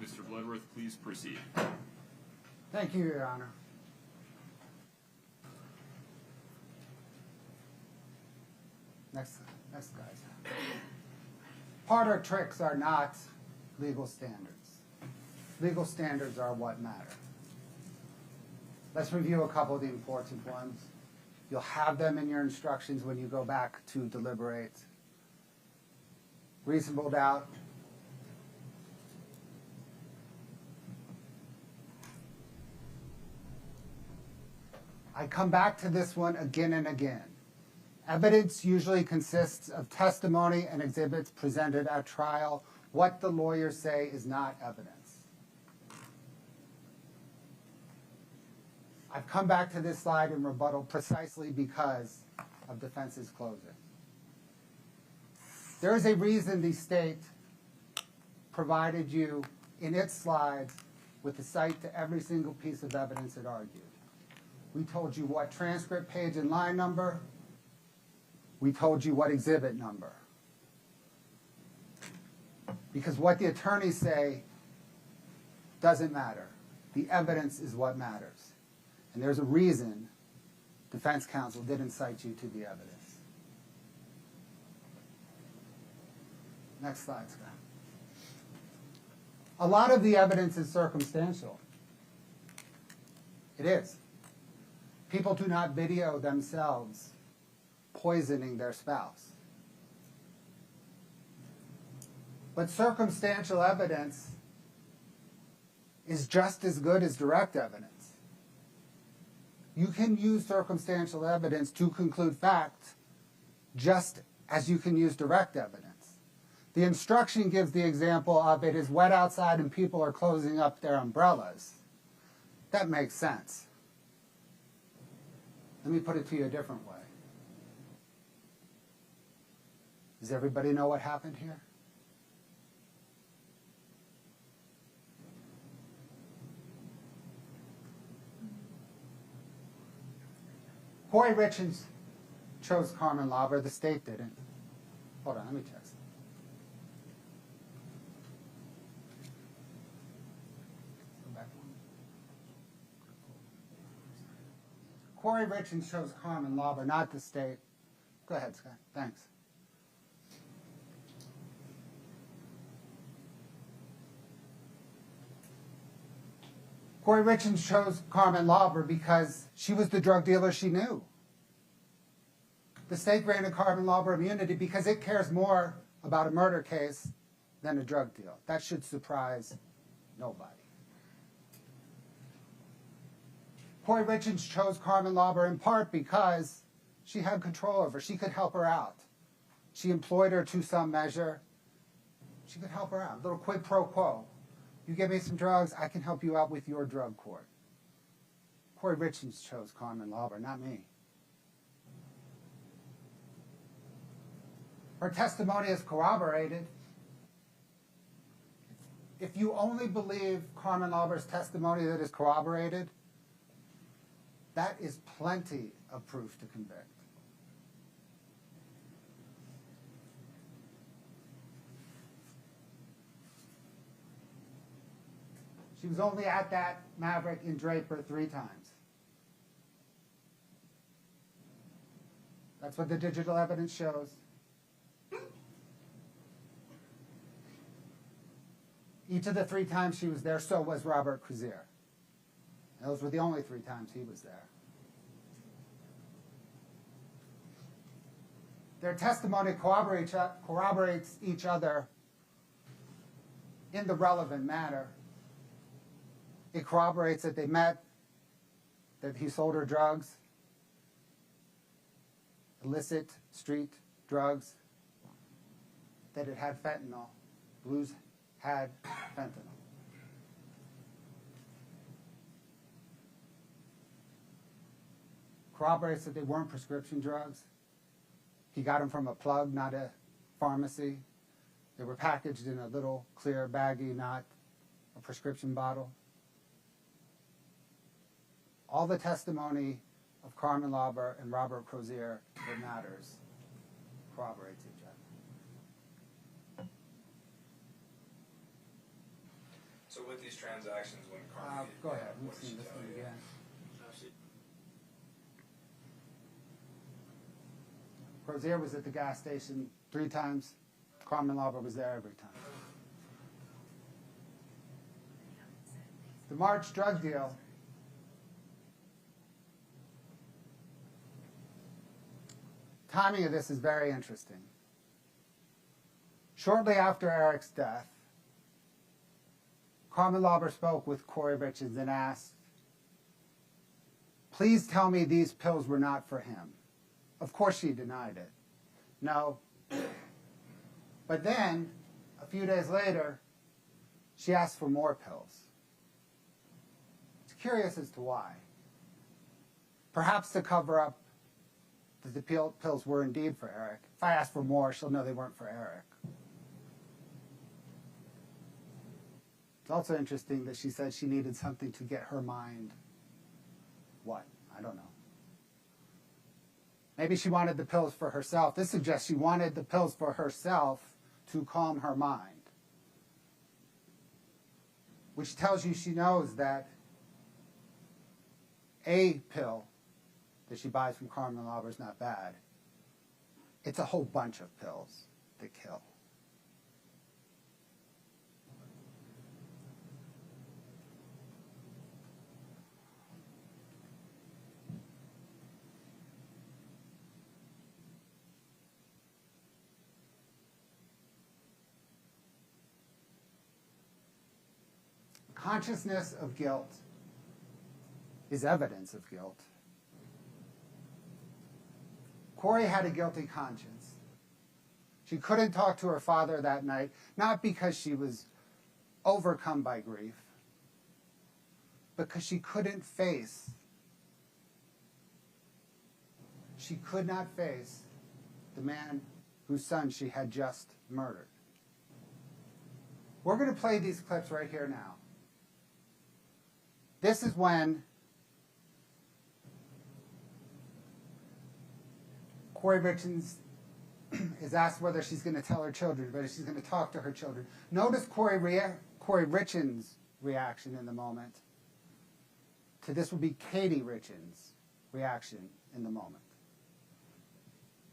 Mr. Bloodworth, please proceed. Thank you, Your Honor. Next, guys. Parlor tricks are not legal standards. Legal standards are what matter. Let's review a couple of the important ones. You'll have them in your instructions when you go back to deliberate. Reasonable doubt. I come back to this one again and again. Evidence usually consists of testimony and exhibits presented at trial. What the lawyers say is not evidence. I've come back to this slide in rebuttal precisely because of defense's closing. There is a reason the state provided you in its slides with the cite to every single piece of evidence it argued. We told you what transcript page and line number. We told you what exhibit number. Because what the attorneys say doesn't matter. The evidence is what matters. And there's a reason defense counsel didn't cite you to the evidence. Next slide, Scott. A lot of the evidence is circumstantial. It is. People do not video themselves poisoning their spouse. But circumstantial evidence is just as good as direct evidence. You can use circumstantial evidence to conclude fact just as you can use direct evidence. The instruction gives the example of it is wet outside and people are closing up their umbrellas. That makes sense. Let me put it to you a different way. Does everybody know what happened here? Kouri Richins chose Carmen Lauber. The state didn't. Hold on, let me check. Kouri Richins chose Carmen Lauber, not the state. Go ahead, Scott. Thanks. Kouri Richins chose Carmen Lauber because she was the drug dealer she knew. The state granted Carmen Lauber immunity because it cares more about a murder case than a drug deal. That should surprise nobody. Kouri Richins chose Carmen Lauber in part because she had control over her. She could help her out. She employed her to some measure. She could help her out. A little quid pro quo. You give me some drugs, I can help you out with your drug court. Kouri Richins chose Carmen Lauber, not me. Her testimony is corroborated. If you only believe Carmen Lauber's testimony that is corroborated, that is plenty of proof to convict. She was only at that Maverick in Draper 3 times. That's what the digital evidence shows. Each of the 3 times she was there, so was Robert Crozier. Those were the only 3 times he was there. Their testimony corroborates each other in the relevant manner. It corroborates that they met, that he sold her drugs, illicit street drugs, that it had fentanyl. Blues had fentanyl. Corroborates that they weren't prescription drugs. He got them from a plug, not a pharmacy. They were packaged in a little clear baggie, not a prescription bottle. All the testimony of Carmen Lauber and Robert Crozier that matters corroborates each other. So with these transactions, when Carmen... Go ahead. what We've did she seen this tell one you? again. Crozier was at the gas station 3 times. Carmen Lauber was there every time. The March drug deal. Timing of this is very interesting. Shortly after Eric's death, Carmen Lauber spoke with Kouri Richins and asked, "Please tell me these pills were not for him." Of course she denied it. No. But then, a few days later, she asked for more pills. It's curious as to why. Perhaps to cover up that the pills were indeed for Eric. If I ask for more, she'll know they weren't for Eric. It's also interesting that she said she needed something to get her mind. What? I don't know. Maybe she wanted the pills for herself. This suggests she wanted the pills for herself to calm her mind. Which tells you she knows that a pill that she buys from Carmen Lauber is not bad. It's a whole bunch of pills that kill. Consciousness of guilt is evidence of guilt. Kouri had a guilty conscience. She couldn't talk to her father that night, not because she was overcome by grief, because she could not face the man whose son she had just murdered. We're going to play these clips right here now. This is when Kouri Richins is asked whether she's going to tell her children, whether she's going to talk to her children. Notice Kouri Richins' reaction in the moment. To this will be Katie Richins' reaction in the moment.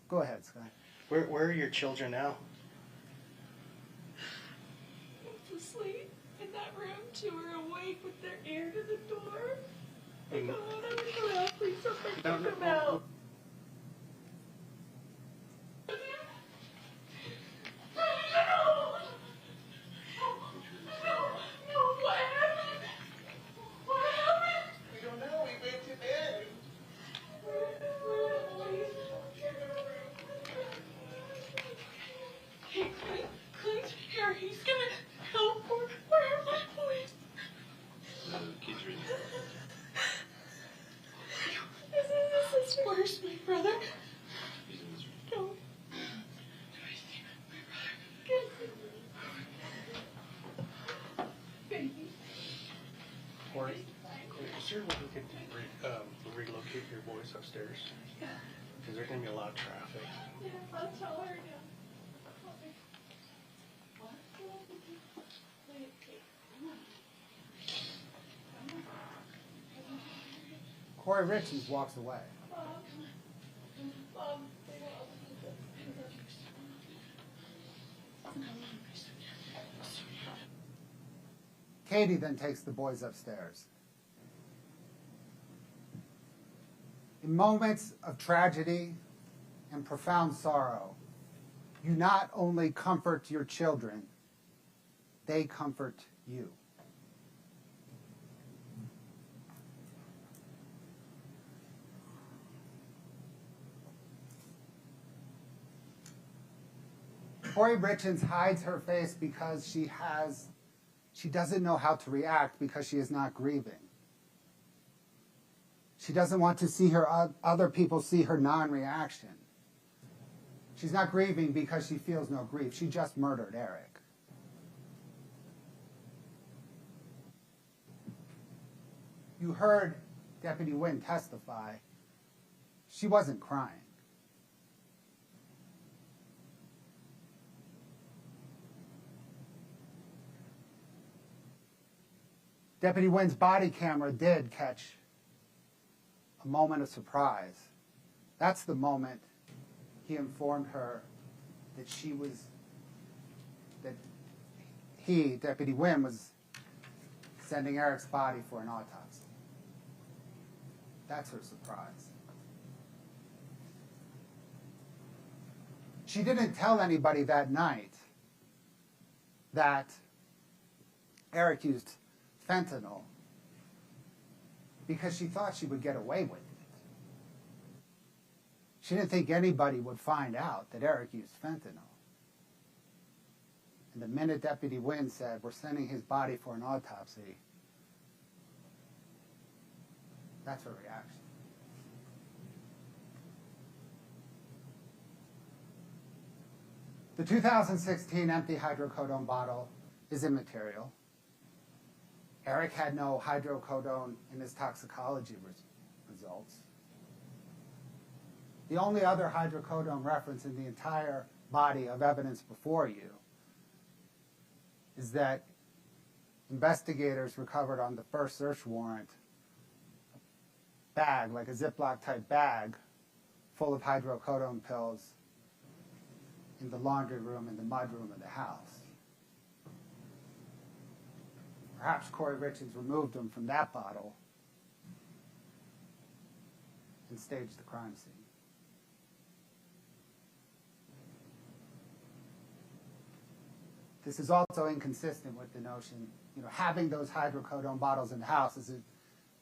Go ahead, Sky. Where are your children now? One's asleep in that room, 2 are awake with their ear to the door. I don't want them to come out. Please don't make them come out. Where's my brother? No. Baby. Kouri, is there a way we could relocate your boys upstairs? Yeah. Because there's going to be a lot of traffic. Yeah, I'll tell her now. What? Wait. Kouri Richins walks away. Mom. Katie then takes the boys upstairs. In moments of tragedy and profound sorrow, you not only comfort your children, they comfort you. Kouri Richins hides her face because she doesn't know how to react because she is not grieving. She doesn't want to see other people see her non-reaction. She's not grieving because she feels no grief. She just murdered Eric. You heard Deputy Wynn testify. She wasn't crying. Deputy Wynn's body camera did catch a moment of surprise. That's the moment he informed her that he, Deputy Wynn, was sending Eric's body for an autopsy. That's her surprise. She didn't tell anybody that night that Eric used fentanyl because she thought she would get away with it. She didn't think anybody would find out that Eric used fentanyl. And the minute Deputy Wynn said, "We're sending his body for an autopsy," that's her reaction. The 2016 empty hydrocodone bottle is immaterial. Eric had no hydrocodone in his toxicology results. The only other hydrocodone reference in the entire body of evidence before you is that investigators recovered on the first search warrant a bag, like a Ziploc type bag, full of hydrocodone pills in the laundry room in the mudroom of the house. Perhaps Kouri Richins removed them from that bottle and staged the crime scene. This is also inconsistent with the notion, having those hydrocodone bottles in the house,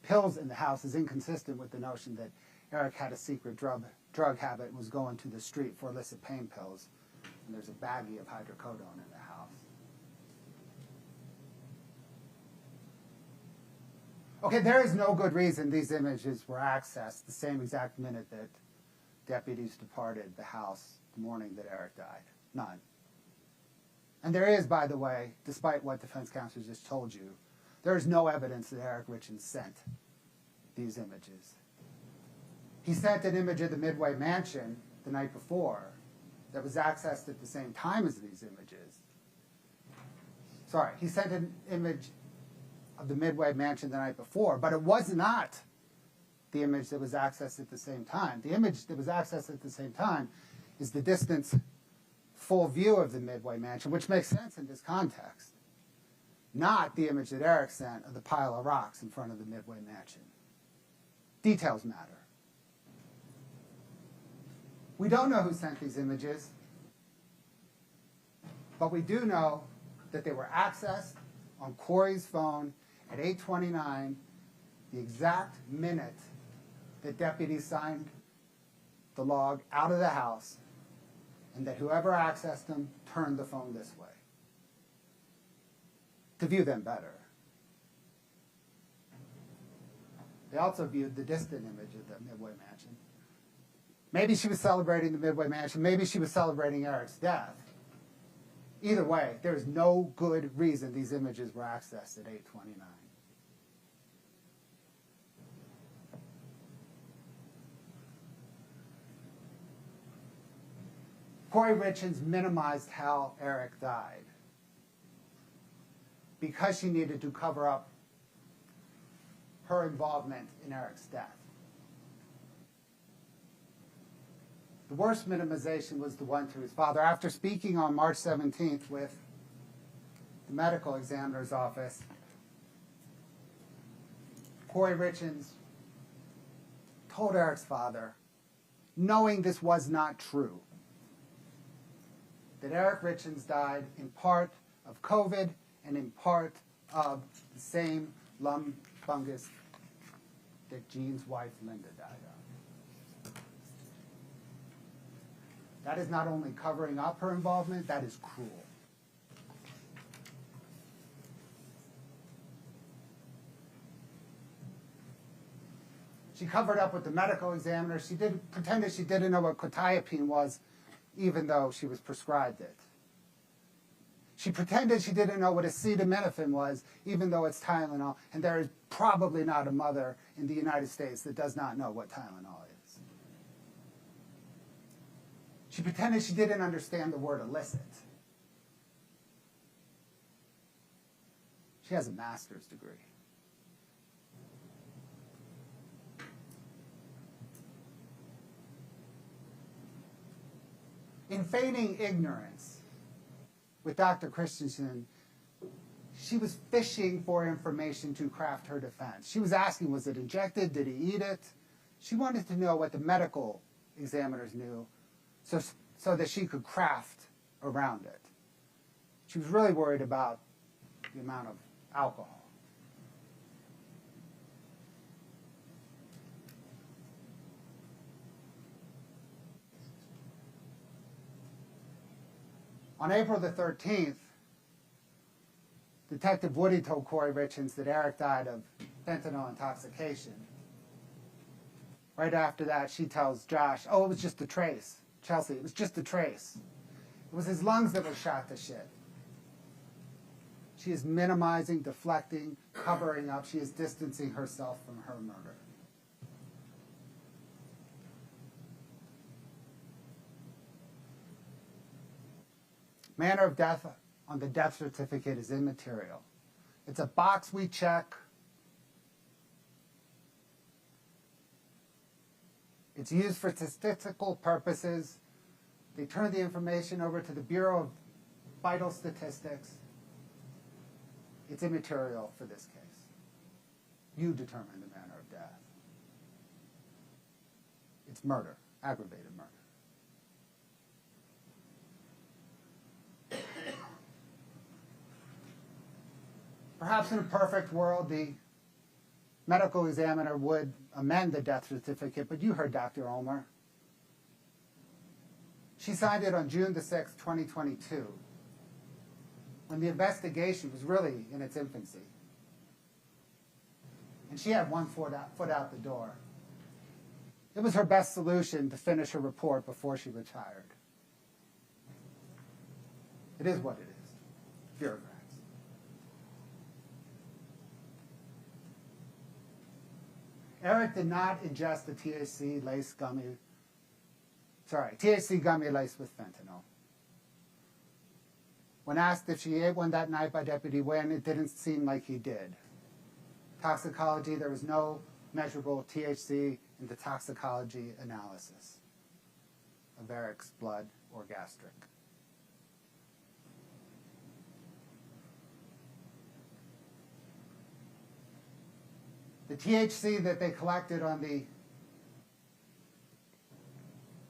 pills in the house, is inconsistent with the notion that Eric had a secret drug habit and was going to the street for illicit pain pills, and there's a baggie of hydrocodone in the house. Okay, there is no good reason these images were accessed the same exact minute that deputies departed the house the morning that Eric died. None. And there is, by the way, despite what defense counsel just told you, there is no evidence that Eric Richins sent these images. He sent an image of the Midway Mansion the night before that was accessed at the same time as these images. Sorry, he sent an image of the Midway Mansion the night before, but it was not the image that was accessed at the same time. The image that was accessed at the same time is the distance full view of the Midway Mansion, which makes sense in this context, not the image that Eric sent of the pile of rocks in front of the Midway Mansion. Details matter. We don't know who sent these images, but we do know that they were accessed on Kouri's phone at 8:29, the exact minute that deputies signed the log out of the house, and that whoever accessed them turned the phone this way to view them better. They also viewed the distant image of the Midway Mansion. Maybe she was celebrating the Midway Mansion. Maybe she was celebrating Eric's death. Either way, there is no good reason these images were accessed at 8:29. Kouri Richins minimized how Eric died because she needed to cover up her involvement in Eric's death. The worst minimization was the one to his father. After speaking on March 17th with the medical examiner's office, Kouri Richins told Eric's father, knowing this was not true, that Eric Richins died in part of COVID and in part of the same lung fungus that Jean's wife Linda died of. That is not only covering up her involvement, that is cruel. She covered up with the medical examiner. She pretended she didn't know what quetiapine was, even though she was prescribed it. She pretended she didn't know what acetaminophen was, even though it's Tylenol, and there is probably not a mother in the United States that does not know what Tylenol is. She pretended she didn't understand the word illicit. She has a master's degree. feigning ignorance with Dr. Christensen, she was fishing for information to craft her defense. She was asking, was it injected? Did he eat it? She wanted to know what the medical examiners knew so that she could craft around it. She was really worried about the amount of alcohol. On April the 13th, Detective Woody told Kouri Richins that Eric died of fentanyl intoxication. Right after that, she tells Josh, oh, it was just a trace. Chelsea, it was just a trace. It was his lungs that were shot to shit. She is minimizing, deflecting, covering up. She is distancing herself from her murder. Manner of death on the death certificate is immaterial. It's a box we check. It's used for statistical purposes. They turn the information over to the Bureau of Vital Statistics. It's immaterial for this case. You determine the manner of death. It's murder, aggravated murder. Perhaps in a perfect world, the medical examiner would amend the death certificate, but you heard Dr. Ulmer. She signed it on June the 6th, 2022, when the investigation was really in its infancy. And she had one foot out the door. It was her best solution to finish her report before she retired. It is what it is. Bureaucrats. Eric did not ingest the THC gummy laced with fentanyl. When asked if she ate one that night by Deputy Wynn, it didn't seem like he did. Toxicology, there was no measurable THC in the toxicology analysis of Eric's blood or gastric. The THC that they collected on the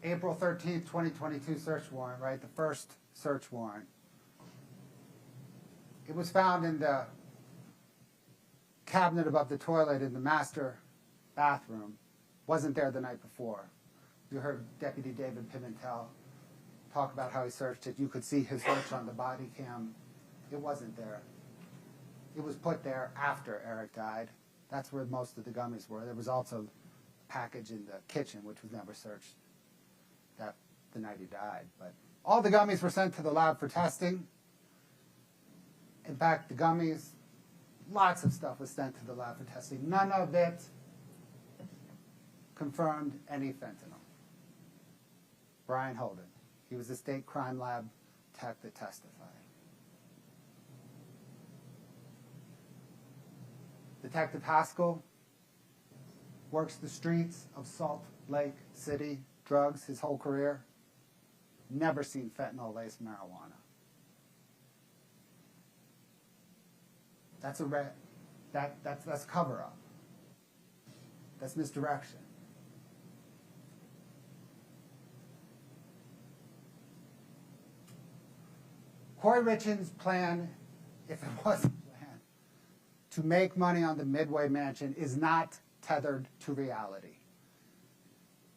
April 13th, 2022 search warrant, right, the first search warrant, it was found in the cabinet above the toilet in the master bathroom. Wasn't there the night before. You heard Deputy David Pimentel talk about how he searched it. You could see his search on the body cam. It wasn't there. It was put there after Eric died. That's where most of the gummies were. There was also a package in the kitchen, which was never searched the night he died. But all the gummies were sent to the lab for testing. In fact, the gummies, lots of stuff was sent to the lab for testing. None of it confirmed any fentanyl. Brian Holden, he was the state crime lab tech that testified. Detective Haskell works the streets of Salt Lake City, drugs his whole career. Never seen fentanyl-laced marijuana. That's that's cover-up. That's misdirection. Kouri Richins' plan, if it was a plan, to make money on the Midway mansion is not tethered to reality.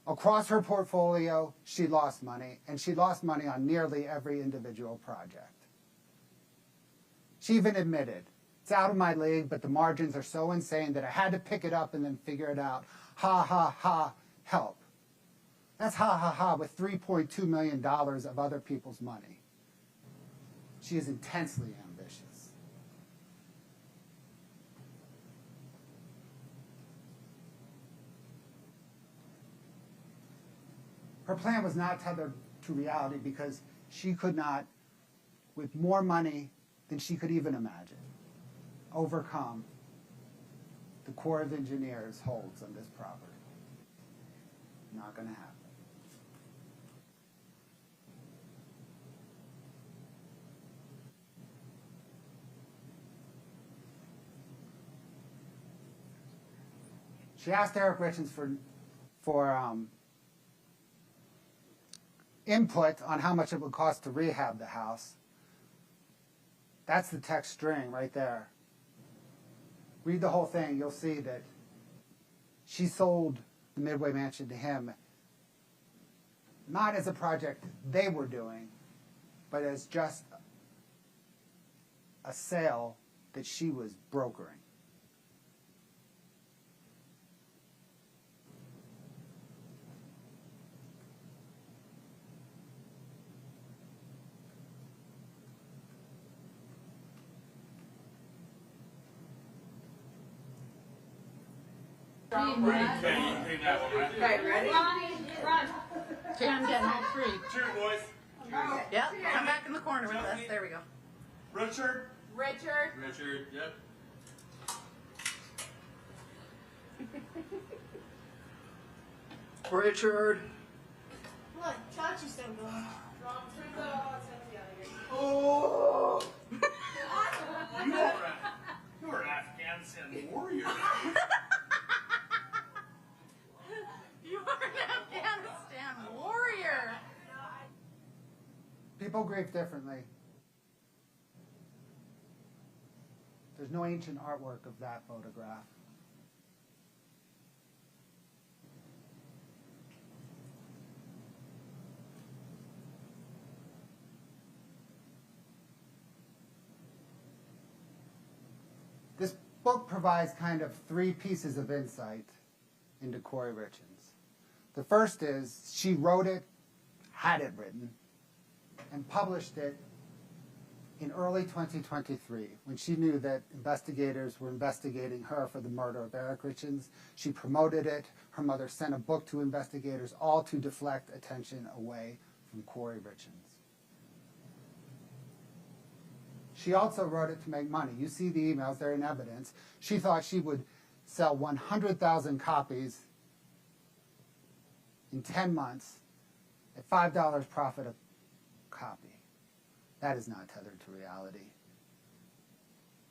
Across her portfolio, she lost money, and she lost money on nearly every individual project. She even admitted, it's out of my league, but the margins are so insane that I had to pick it up and then figure it out. Ha, ha, ha, help. That's ha, ha, ha with $3.2 million of other people's money. She is intensely ambitious. Her plan was not tethered to reality because she could not, with more money than she could even imagine, overcome the Corps of Engineers holds on this property. Not going to happen. She asked Eric Richins for input on how much it would cost to rehab the house. That's the text string right there. Read the whole thing. You'll see that she sold the Midway Mansion to him not as a project they were doing, but as just a sale that she was brokering. Yeah, you can clean that one, right? Okay, ready? Run. Okay, I'm getting all three. Cheers, boys. Yep, come back in the corner with us. There we go. Richard. Richard. Richard, yep. Richard. Look, Chachi's still going. Wrong. Turn the Oh! You're an Afghanistan warrior. You are an Afghanistan warrior. People grieve differently. There's no ancient artwork of that photograph. This book provides kind of three pieces of insight into Kouri Richins. The first is she wrote it, had it written, and published it in early 2023 when she knew that investigators were investigating her for the murder of Eric Richins. She promoted it. Her mother sent a book to investigators, all to deflect attention away from Kouri Richins. She also wrote it to make money. You see the emails, they're in evidence. She thought she would sell 100,000 copies in 10 months at $5 profit a copy. That is not tethered to reality.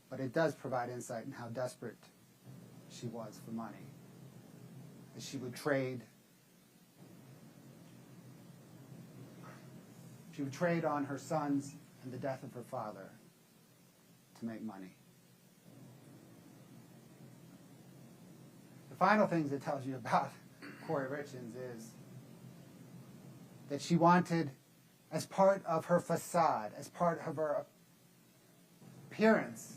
But it does provide insight in how desperate she was for money. That she would trade on her sons and the death of her father to make money. The final things it tells you about Kouri Richins is that she wanted, as part of her facade, as part of her appearance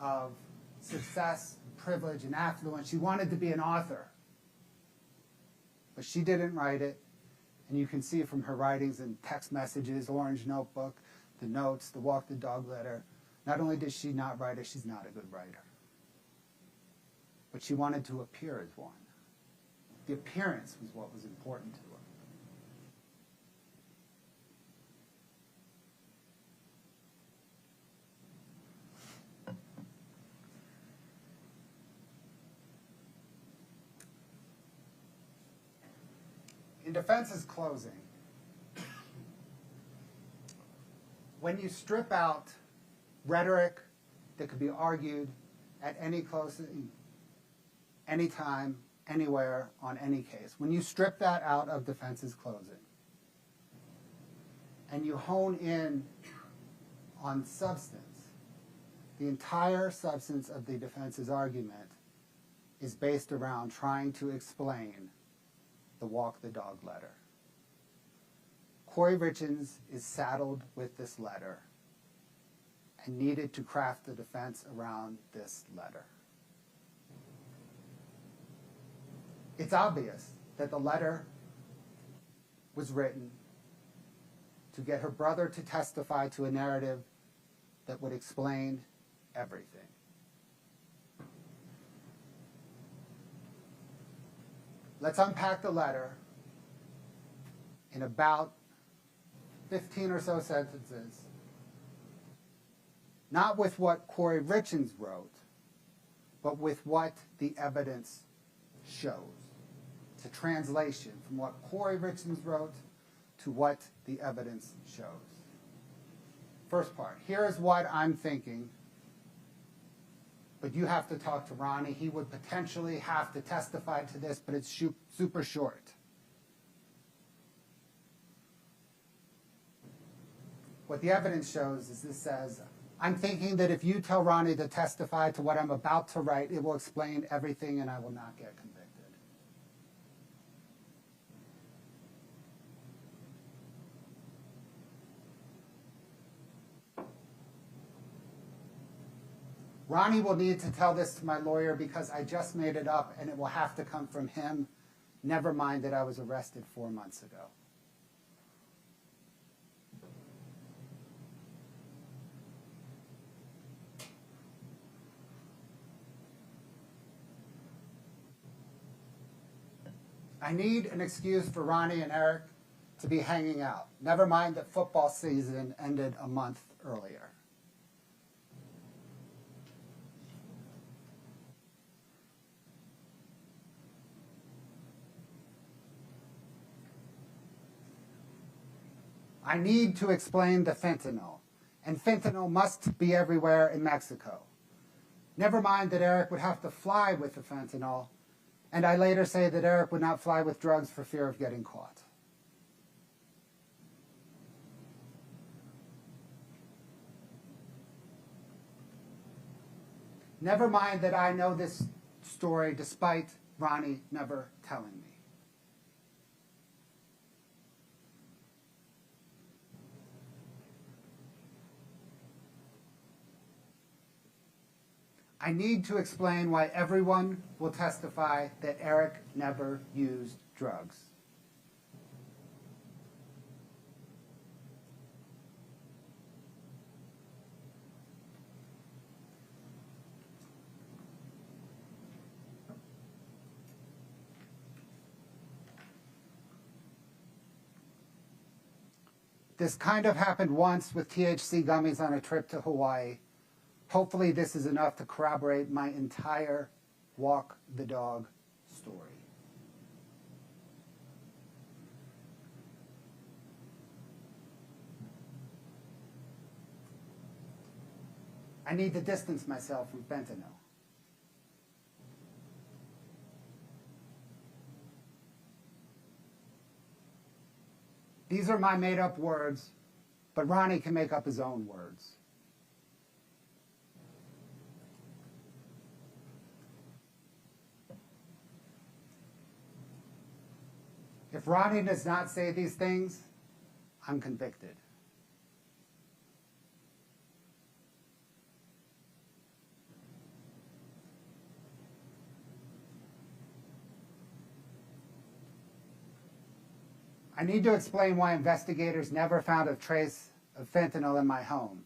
of success, privilege, and affluence, she wanted to be an author. But she didn't write it, and you can see from her writings and text messages, Orange Notebook, the notes, the Walk the Dog letter, not only did she not write it, she's not a good writer. But she wanted to appear as one. The appearance was what was important to her. In defense's closing, when you strip out rhetoric that could be argued at any closing, anytime, anywhere, on any case, when you strip that out of defense's closing, and you hone in on substance, the entire substance of the defense's argument is based around trying to explain the Walk the Dog letter. Kouri Richins is saddled with this letter and needed to craft the defense around this letter. It's obvious that the letter was written to get her brother to testify to a narrative that would explain everything. Let's unpack the letter in about 15 or so sentences, not with what Kouri Richins wrote, but with what the evidence shows. It's a translation from what Kouri Richins wrote to what the evidence shows. First part, here is what I'm thinking but you have to talk to Ronnie. He would potentially have to testify to this, but it's super short. What the evidence shows is this says, I'm thinking that if you tell Ronnie to testify to what I'm about to write, it will explain everything and I will not get convicted. Ronnie will need to tell this to my lawyer because I just made it up and it will have to come from him. Never mind that I was arrested 4 months ago. I need an excuse for Ronnie and Eric to be hanging out. Never mind that football season ended a month earlier. I need to explain the fentanyl, and fentanyl must be everywhere in Mexico. Never mind that Eric would have to fly with the fentanyl, and I later say that Eric would not fly with drugs for fear of getting caught. Never mind that I know this story despite Ronnie never telling me. I need to explain why everyone will testify that Eric never used drugs. This kind of happened once with THC gummies on a trip to Hawaii. Hopefully this is enough to corroborate my entire walk the dog story. I need to distance myself from fentanyl. These are my made-up words, but Ronnie can make up his own words. If Ronnie does not say these things, I'm convicted. I need to explain why investigators never found a trace of fentanyl in my home.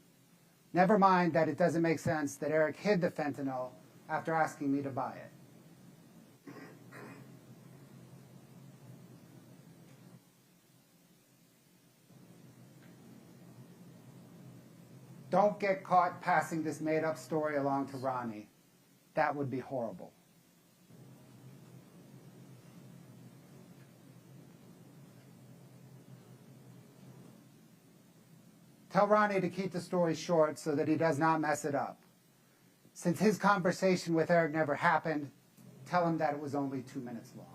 Never mind that it doesn't make sense that Eric hid the fentanyl after asking me to buy it. Don't get caught passing this made-up story along to Ronnie. That would be horrible. Tell Ronnie to keep the story short so that he does not mess it up. Since his conversation with Eric never happened, tell him that it was only 2 minutes long.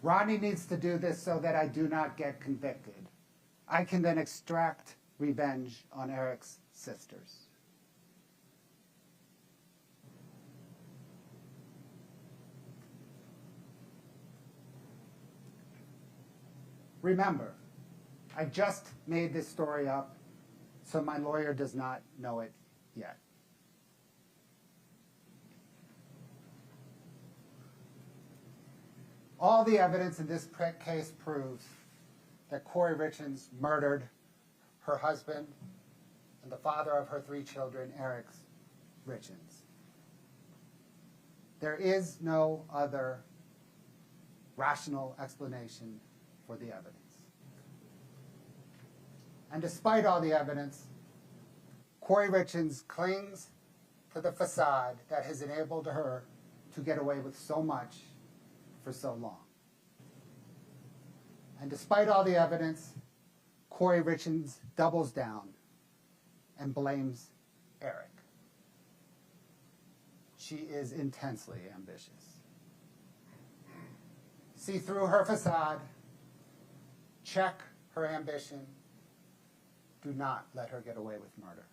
Ronnie needs to do this so that I do not get convicted. I can then extract revenge on Eric's sisters. Remember, I just made this story up, so my lawyer does not know it yet. All the evidence in this case proves that Kouri Richins murdered her husband and the father of her 3 children, Eric Richins. There is no other rational explanation for the evidence. And despite all the evidence, Kouri Richins clings to the facade that has enabled her to get away with so much for so long. And despite all the evidence, Kouri Richins doubles down and blames Eric. She is intensely ambitious. See through her facade, check her ambition. Do not let her get away with murder.